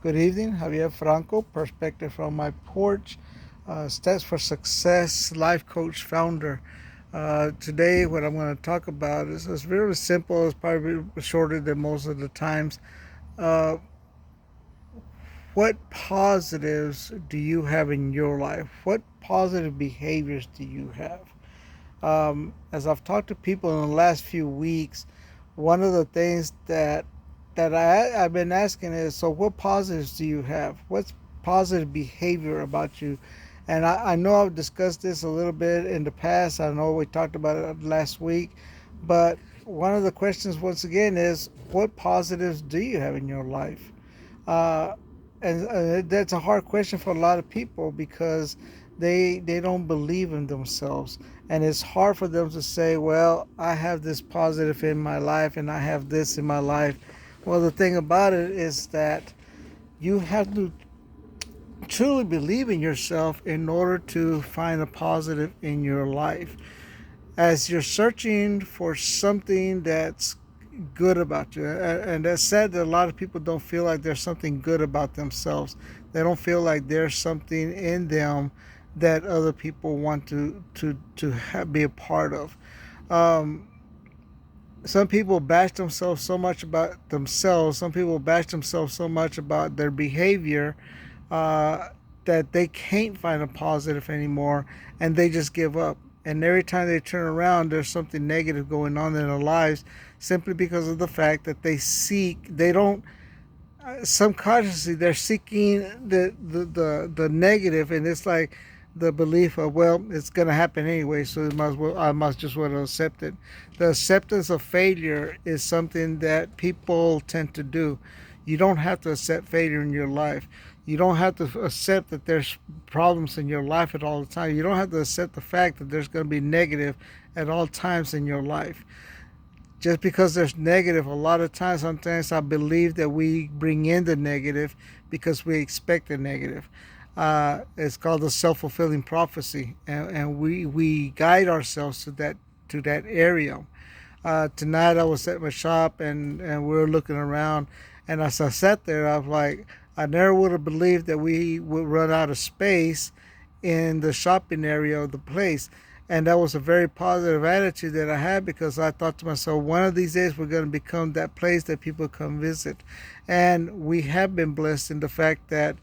Good evening, Javier Franco, perspective from my porch, Steps for Success, life coach founder. Today, what I'm going to talk about is very simple. It's probably shorter than most of the times. Uh, what positives do you have in your life? What positive behaviors do you have? As I've talked to people in the last few weeks, one of the things I've been asking is, so what positives do you have? What's positive behavior about you? And I know I've discussed this a little bit in the past. I know we talked about it last week, but one of the questions once again is, what positives do you have in your life? Uh, and that's a hard question for a lot of people because they don't believe in themselves, and it's hard for them to say, well, I have this positive in my life and I have this in my life. Well, the thing about it is that you have to truly believe in yourself in order to find a positive in your life. As you're searching for something that's good about you, and that's sad that a lot of people don't feel like there's something good about themselves. They don't feel like there's something in them that other people want to be a part of. Um, some people bash themselves so much about themselves. Some people bash themselves so much about their behavior uh, that they can't find a positive anymore, and they just give up. And every time they turn around, there's something negative going on in their lives, simply because of the fact that they don't subconsciously they're seeking the negative, and it's like the belief of, well, it's going to happen anyway, so I must just want to accept it. The acceptance of failure is something that people tend to do. You don't have to accept failure in your life. You don't have to accept that there's problems in your life at all the time. You don't have to accept the fact that there's going to be negative at all times in your life. Just because there's negative, a lot of times, sometimes I believe that we bring in the negative because we expect the negative. It's called a self-fulfilling prophecy, and we guide ourselves to that area. Tonight I was at my shop, and we were looking around, and as I sat there, I was like, I never would have believed that we would run out of space in the shopping area of the place. And that was a very positive attitude that I had, because I thought to myself, one of these days we're going to become that place that people come visit. And we have been blessed in the fact that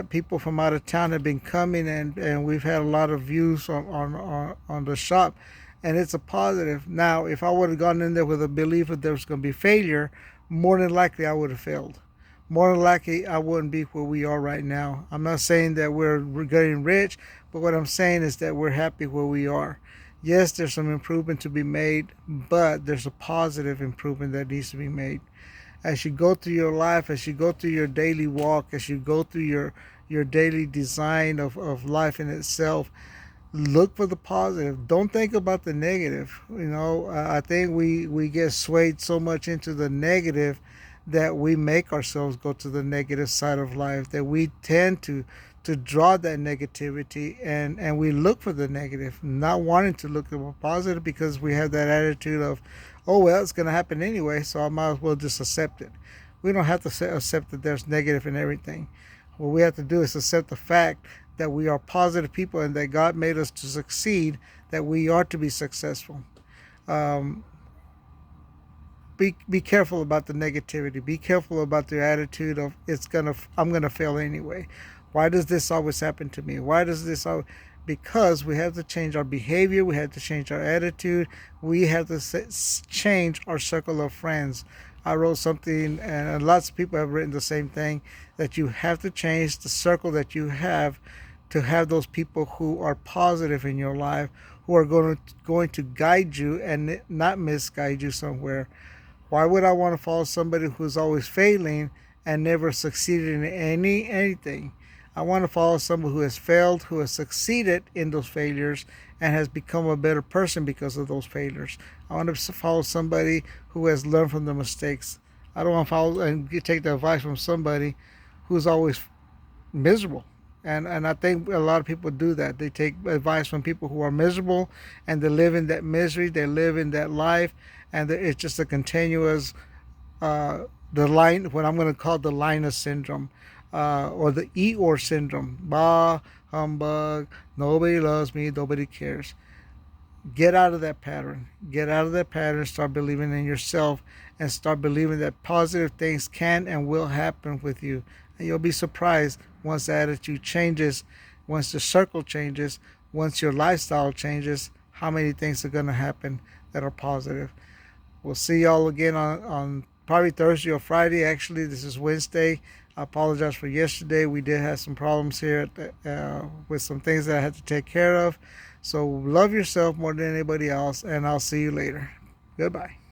people from out of town have been coming, and we've had a lot of views on the shop, and it's a positive. Now, if I would have gone in there with a belief that there was going to be failure, more than likely I would have failed. More than likely I wouldn't be where we are right now. I'm not saying that we're getting rich, but what I'm saying is that we're happy where we are. Yes, there's some improvement to be made, but there's a positive improvement that needs to be made. As you go through your life, as you go through your daily walk, as you go through your daily design of life in itself, look for the positive. Don't think about the negative. I think we get swayed so much into the negative that we make ourselves go to the negative side of life, that we tend to draw that negativity, and we look for the negative, not wanting to look at the positive, because we have that attitude of, oh, well, it's going to happen anyway, so I might as well just accept it. We don't have to accept that there's negative in everything. What we have to do is accept the fact that we are positive people, and that God made us to succeed, that we are to be successful. Um, be careful about the negativity. Be careful about the attitude of, I'm gonna fail anyway. Why does this always happen to me? Why does this always? Because we have to change our behavior. We have to change our attitude. We have to change our circle of friends. I wrote something, and lots of people have written the same thing, that you have to change the circle that you have, to have those people who are positive in your life, who are going to guide you and not misguide you somewhere. Why would I want to follow somebody who's always failing and never succeeded in anything? I want to follow someone who has failed, who has succeeded in those failures, and has become a better person because of those failures. I want to follow somebody who has learned from the mistakes. I don't want to follow and take the advice from somebody who's always miserable. And I think a lot of people do that. They take advice from people who are miserable, and they live in that misery. They live in that life, and it's just a continuous uh, the line, what I'm going to call the Linus syndrome, or the Eeyore syndrome. Bah, humbug, nobody loves me, nobody cares. Get out of that pattern. Get out of that pattern. Start believing in yourself and start believing that positive things can and will happen with you. And you'll be surprised once the attitude changes, once the circle changes, once your lifestyle changes, how many things are going to happen that are positive. We'll see y'all again on probably Thursday or Friday. Actually, this is Wednesday. I apologize for yesterday. We did have some problems here with some things that I had to take care of. So love yourself more than anybody else, and I'll see you later. Goodbye.